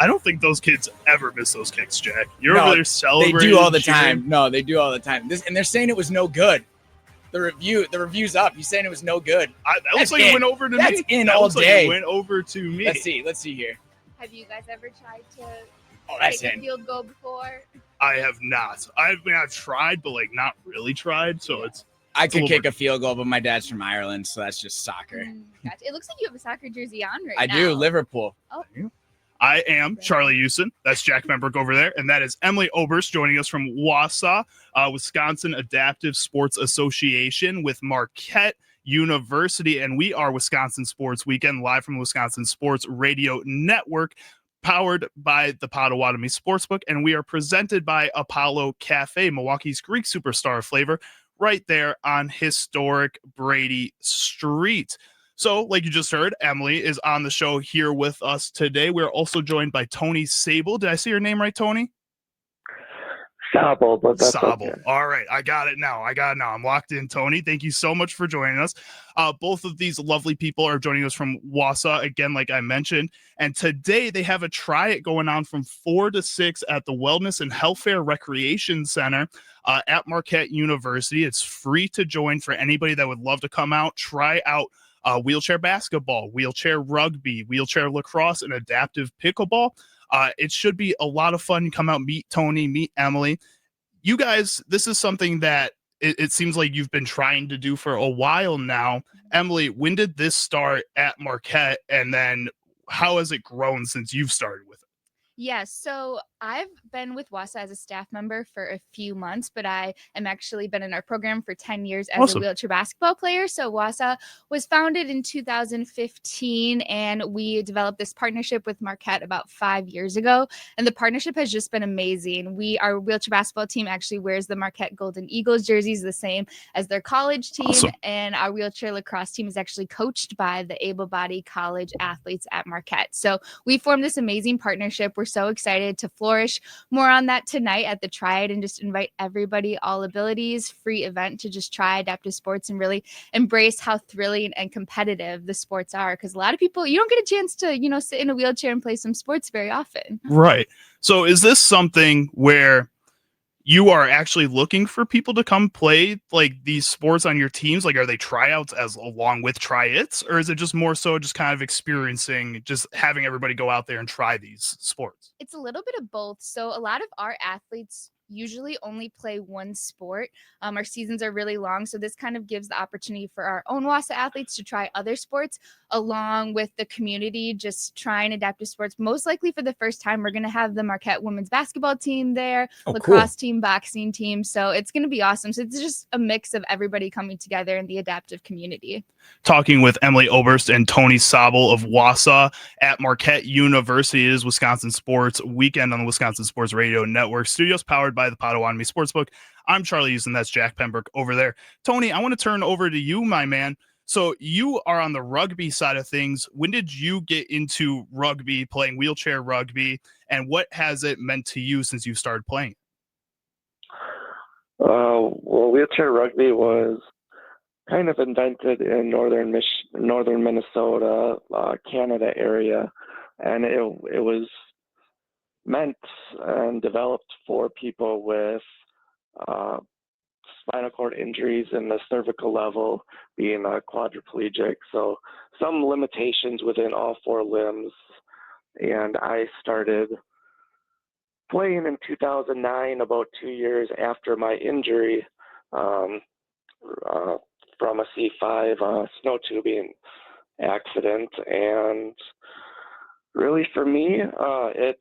I don't think those kids ever miss those kicks, Jack. You're No, over there celebrating. They do all the cheering. time. No, they do all the time. And they're saying it was no good. The review's up. He's saying it was no good. That looks like it went over to me. That's in that all looks day. Like it went over to me. Let's see here. Have you guys ever tried to that's take a field goal before? I have not. I've tried, but like not really tried. So I could kick a field goal, but my dad's from Ireland, so that's just soccer. Gotcha. It looks like you have a soccer jersey on right now. I do. Liverpool. Oh. I am Charlie Houston. That's Jack Pembroke over there. And that is Emily Oberst joining us from WASA, Wisconsin Adaptive Sports Association with Marquette University. And we are Wisconsin Sports Weekend, live from Wisconsin Sports Radio Network, powered by the Potawatomi Sportsbook. And we are presented by Apollo Cafe, Milwaukee's Greek superstar flavor, right there on historic Brady Street. So, like you just heard, Emily is on the show here with us today. We're also joined by Tony Sabel. Did I say your name right, Tony? Sabel, but that's Sabel. okay. All right. I got it now. I'm locked in, Tony. Thank you so much for joining us. Both of these lovely people are joining us from WASA, again, like I mentioned. And today they have a try-it going on from 4 to 6 at the Wellness and Health Fair Recreation Center at Marquette University. It's free to join for anybody that would love to come out, try out wheelchair basketball, wheelchair rugby, wheelchair lacrosse, and adaptive pickleball. It should be a lot of fun. Come out, meet Tony, meet Emily. You guys, this is something that it seems like you've been trying to do for a while now. Emily, when did this start at Marquette? And then how has it grown since you've started with it? Yes, so I've been with WASA as a staff member for a few months, but I am actually been in our program for 10 years as a wheelchair basketball player. So WASA was founded in 2015, and we developed this partnership with Marquette about 5 years ago. And the partnership has just been amazing. Our wheelchair basketball team actually wears the Marquette Golden Eagles jerseys, the same as their college team. Awesome. And our wheelchair lacrosse team is actually coached by the able-bodied college athletes at Marquette. So we formed this amazing partnership. We're so excited to flourish more on that tonight at the Triad and just invite everybody, all abilities, free event to just try adaptive sports and really embrace how thrilling and competitive the sports are. Because a lot of people, you don't get a chance to, sit in a wheelchair and play some sports very often. Right. So is this something where you are actually looking for people to come play like these sports on your teams? Like, are they tryouts as along with try-its, or is it just more so just kind of experiencing, just having everybody go out there and try these sports? It's a little bit of both. So a lot of our athletes usually only play one sport. Our seasons are really long. So this kind of gives the opportunity for our own WASA athletes to try other sports along with the community, just trying adaptive sports. Most likely for the first time, we're going to have the Marquette women's basketball team there, lacrosse team, boxing team. So it's going to be awesome. So it's just a mix of everybody coming together in the adaptive community. Talking with Emily Oberst and Tony Sabel of WASA at Marquette University. It is Wisconsin Sports Weekend on the Wisconsin Sports Radio Network. Studios powered by the Potawatomi Sportsbook. I'm Charlie Houston. That's Jack Pembroke over there. Tony, I want to turn over to you, my man. So you are on the rugby side of things. When did you get into rugby, playing wheelchair rugby, and what has it meant to you since you started playing? Well, wheelchair rugby was kind of invented in northern Minnesota, Canada area, and it was meant and developed for people with spinal cord injuries in the cervical level, being quadriplegic. So some limitations within all four limbs. And I started playing in 2009, about 2 years after my injury from a C5 snow tubing accident. And really for me, it's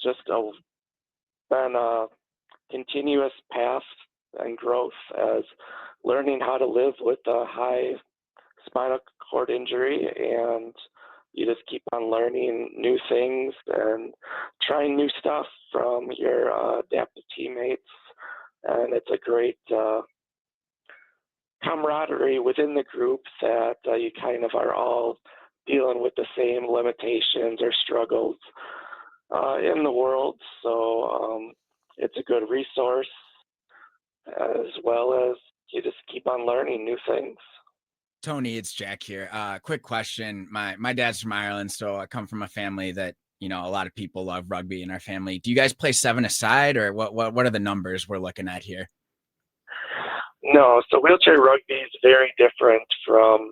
just been a continuous path and growth as learning how to live with a high spinal cord injury, and you just keep on learning new things and trying new stuff from your adaptive teammates, and it's a great camaraderie within the group that you kind of are all dealing with the same limitations or struggles in the world. So it's a good resource, as well as you just keep on learning new things. Tony, it's Jack here. Quick question. My dad's from Ireland, so I come from a family that you know, a lot of people love rugby in our family. Do you guys play 7-a-side, or what are the numbers we're looking at here? No, so wheelchair rugby is very different from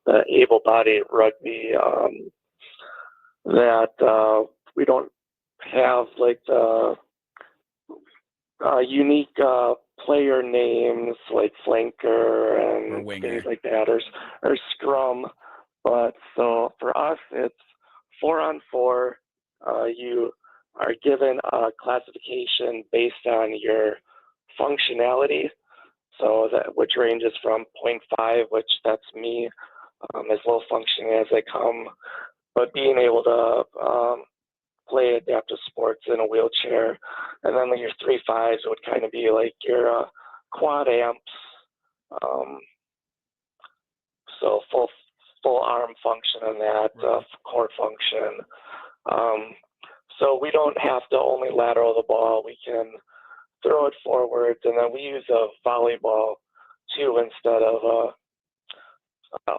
the able-bodied rugby. That we don't have like the unique player names like flanker Or and winger. things like that, or scrum. But so for us, it's 4-on-4. You are given a classification based on your functionality. So that, which ranges from 0.5, which that's me, as low functioning as I come, but being able to play adaptive sports in a wheelchair. And then your 3-5s would kind of be like your quad amps, so full arm function on that, core function. So we don't have to only lateral the ball. We can throw it forwards, and then we use a volleyball too instead of a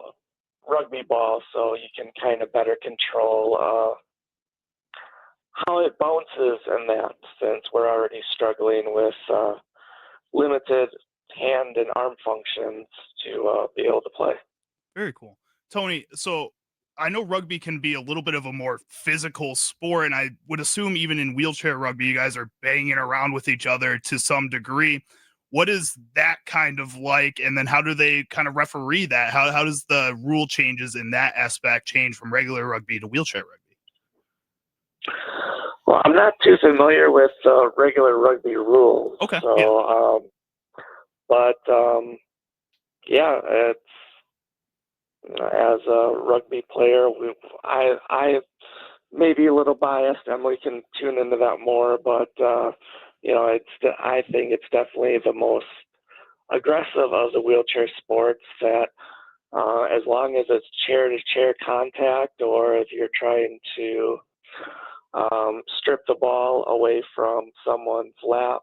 rugby ball, so you can kind of better control how it bounces and that, since we're already struggling with limited hand and arm functions to be able to play. Very cool. Tony, so I know rugby can be a little bit of a more physical sport, and I would assume even in wheelchair rugby, you guys are banging around with each other to some degree. What is that kind of like? And then how do they kind of referee that? How does the rule changes in that aspect change from regular rugby to wheelchair rugby? Well, I'm not too familiar with regular rugby rules. Okay. So, yeah, it's, as a rugby player, I may be a little biased. Emily can tune into that more, but you know, I think it's definitely the most aggressive of the wheelchair sports. That as long as it's chair-to-chair contact, or if you're trying to strip the ball away from someone's lap,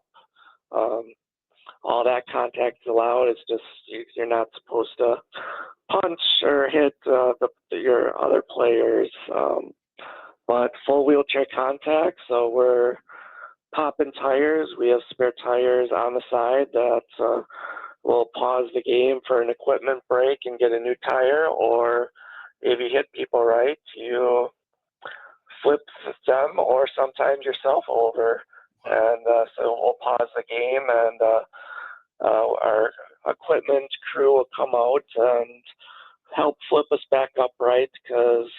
all that contact is allowed. It's just you're not supposed to punch or hit your other players, but full wheelchair contact. So we're popping tires. We have spare tires on the side that we'll pause the game for an equipment break and get a new tire, or if you hit people right, you flip them or sometimes yourself over. And so we'll pause the game, and our equipment crew will come out and help flip us back upright, because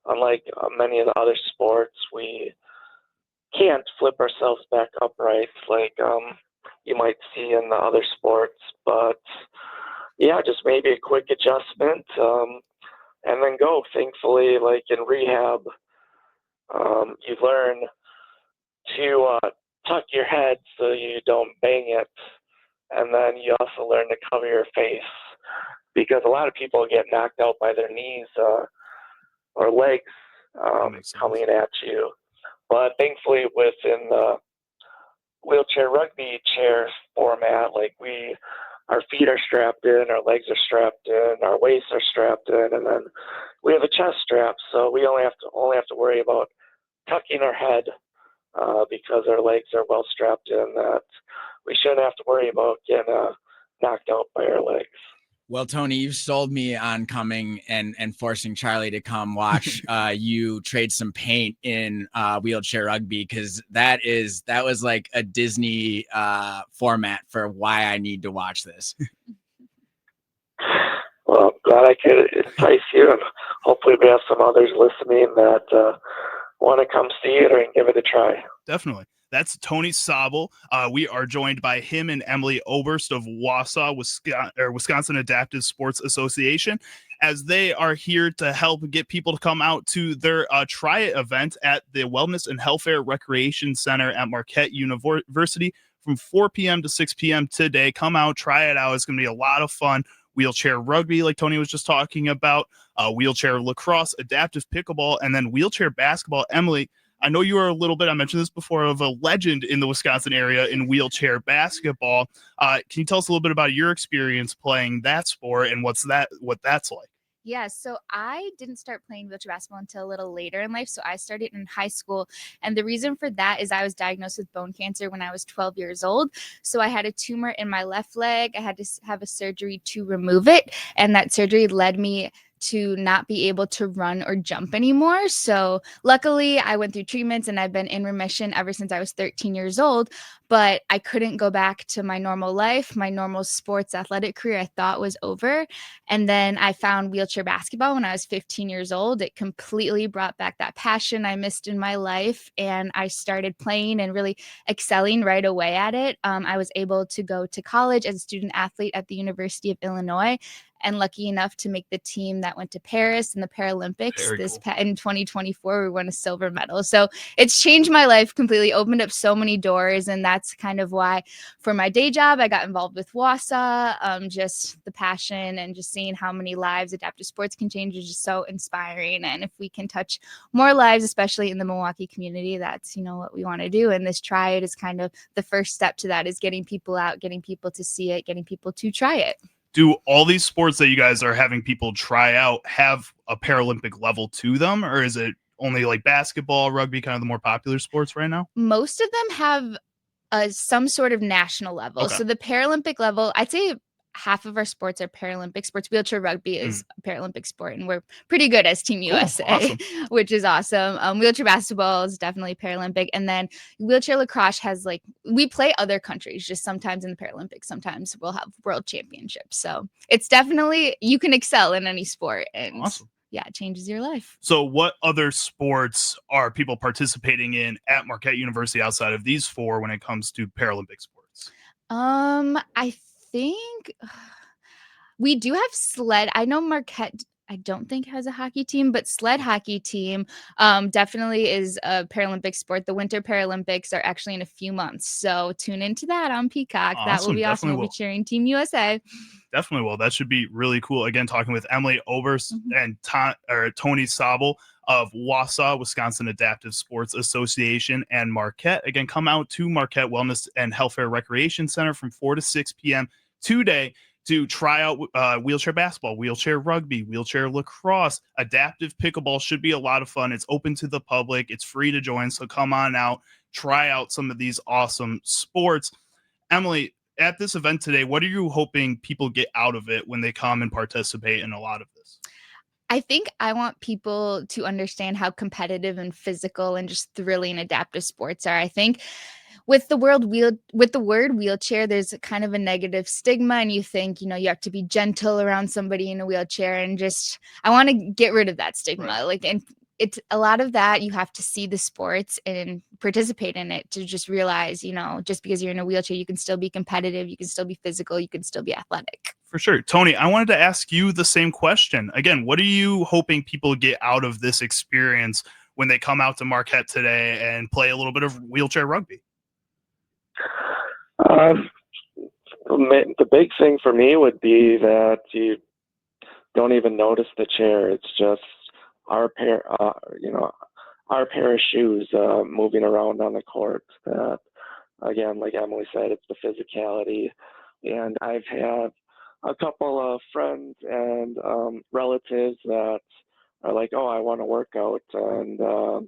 unlike many of the other sports, we can't flip ourselves back upright like you might see in the other sports. But yeah, just maybe a quick adjustment, and then go. Thankfully, like in rehab, you learn to tuck your head so you don't bang it, and then you also learn to cover your face, because a lot of people get knocked out by their knees or legs coming at you. But thankfully, within the wheelchair rugby chair format, like our feet are strapped in, our legs are strapped in, our waists are strapped in, and then we have a chest strap, so we only have to worry about tucking our head, because our legs are well strapped in, that we shouldn't have to worry about getting knocked out by our legs. Well, Tony, you've sold me on coming and forcing Charlie to come watch you trade some paint in wheelchair rugby, because that was like a Disney format for why I need to watch this. Well, glad I could entice you, and hopefully we have some others listening that want to come see it or give it a try. Definitely. That's Tony Sabel. We are joined by him and Emily Oberst of WASA, Wisconsin Adaptive Sports Association, as they are here to help get people to come out to their Try It event at the Wellness and Health Fair Recreation Center at Marquette University from 4 p.m. to 6 p.m. today. Come out, try it out. It's going to be a lot of fun. Wheelchair rugby, like Tony was just talking about, wheelchair lacrosse, adaptive pickleball, and then wheelchair basketball. Emily, I know you are a little bit, I mentioned this before, of a legend in the Wisconsin area in wheelchair basketball. Can you tell us a little bit about your experience playing that sport and what that's like? Yeah, so I didn't start playing wheelchair basketball until a little later in life. So I started in high school. And the reason for that is I was diagnosed with bone cancer when I was 12 years old. So I had a tumor in my left leg. I had to have a surgery to remove it. And that surgery led me to not be able to run or jump anymore. So luckily, I went through treatments and I've been in remission ever since I was 13 years old. But I couldn't go back to my normal life. My normal sports athletic career I thought was over. And then I found wheelchair basketball when I was 15 years old. It completely brought back that passion I missed in my life. And I started playing and really excelling right away at it. I was able to go to college as a student athlete at the University of Illinois, and lucky enough to make the team that went to Paris in the Paralympics Very cool. in 2024. We won a silver medal. So it's changed my life completely, opened up so many doors. And that's kind of why for my day job, I got involved with WASA. Just the passion and just seeing how many lives adaptive sports can change is just so inspiring. And if we can touch more lives, especially in the Milwaukee community, that's, what we want to do. And this Try It is kind of the first step to that, is getting people out, getting people to see it, getting people to try it. Do all these sports that you guys are having people try out have a Paralympic level to them, or is it only like basketball, rugby, kind of the more popular sports right now? Most of them have some sort of national level. Okay. So the Paralympic level, I'd say half of our sports are Paralympic sports. Wheelchair rugby is a Paralympic sport, and we're pretty good as Team USA, awesome. which is awesome. Wheelchair basketball is definitely Paralympic. And then wheelchair lacrosse has, we play other countries, just sometimes in the Paralympics, sometimes we'll have world championships. So it's definitely, you can excel in any sport, and Awesome. yeah, it changes your life. So what other sports are people participating in at Marquette University outside of these four when it comes to Paralympic sports? I think we do have sled. I know Marquette, I don't think, has a hockey team, but sled hockey team definitely is a Paralympic sport. The Winter Paralympics are actually in a few months. So tune into that on Peacock. That will Awesome. be awesome. Definitely We'll will. be cheering Team USA. Definitely will. That should be really cool. Again, talking with Emily Oberst and Tony Sabel of WASA, Wisconsin Adaptive Sports Association, and Marquette. Again, come out to Marquette Wellness and Health Fair Recreation Center from 4 to 6 p.m. today to try out wheelchair basketball, wheelchair rugby, wheelchair lacrosse. Adaptive pickleball should be a lot of fun. It's open to the public. It's free to join. So come on out, try out some of these awesome sports. Emily, at this event today, what are you hoping people get out of it when they come and participate in a lot of this? I think I want people to understand how competitive and physical and just thrilling adaptive sports are. I think with the word wheelchair, there's kind of a negative stigma, and you think, you have to be gentle around somebody in a wheelchair, and just, I want to get rid of that stigma. Right. And it's a lot of that. You have to see the sports and participate in it to just realize, just because you're in a wheelchair, you can still be competitive, you can still be physical, you can still be athletic. For sure. Tony, I wanted to ask you the same question. Again, what are you hoping people get out of this experience when they come out to Marquette today and play a little bit of wheelchair rugby? The big thing for me would be that you don't even notice the chair. It's just our pair of shoes moving around on the court. That, again, like Emily said, it's the physicality. And I've had a couple of friends and relatives that are like, oh, I want to work out. And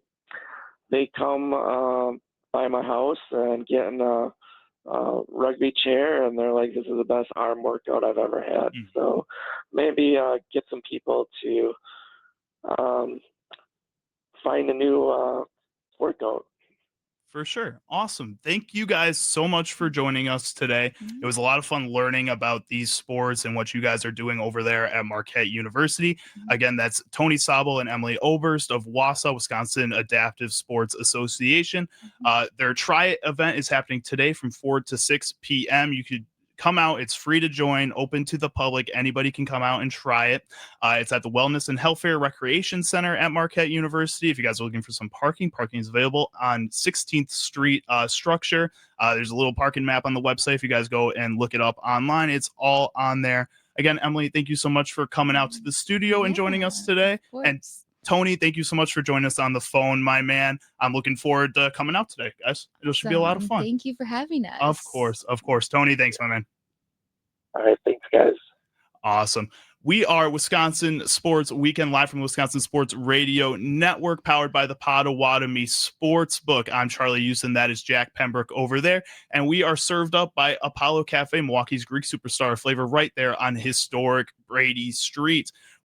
they come by my house and get in a rugby chair, and they're like, this is the best arm workout I've ever had. So maybe get some people to find a new workout. For sure. Awesome. Thank you guys so much for joining us today. It was a lot of fun learning about these sports and what you guys are doing over there at Marquette University. Again, that's Tony Sabel and Emily Oberst of WASA, Wisconsin Adaptive Sports Association. Their Try It event is happening today from 4 to 6 p.m. You could come out. It's free to join, open to the public. Anybody can come out and try it. It's at the Wellness and Health Fair Recreation Center at Marquette University. If you guys are looking for some parking is available on 16th Street structure. There's a little parking map on the website. If you guys go and look it up online, it's all on there. Again, Emily, thank you so much for coming out to the studio and joining us today. And Tony, thank you so much for joining us on the phone, my man. I'm looking forward to coming out today, guys. It should be a lot of fun. Thank you for having us. Of course. Tony, thanks, my man. All right, thanks, guys. Awesome. We are Wisconsin Sports Weekend, live from the Wisconsin Sports Radio Network, powered by the Potawatomi Sportsbook. I'm Charlie Houston. That is Jack Pembroke over there. And we are served up by Apollo Cafe, Milwaukee's Greek superstar flavor, right there on historic Brady Street.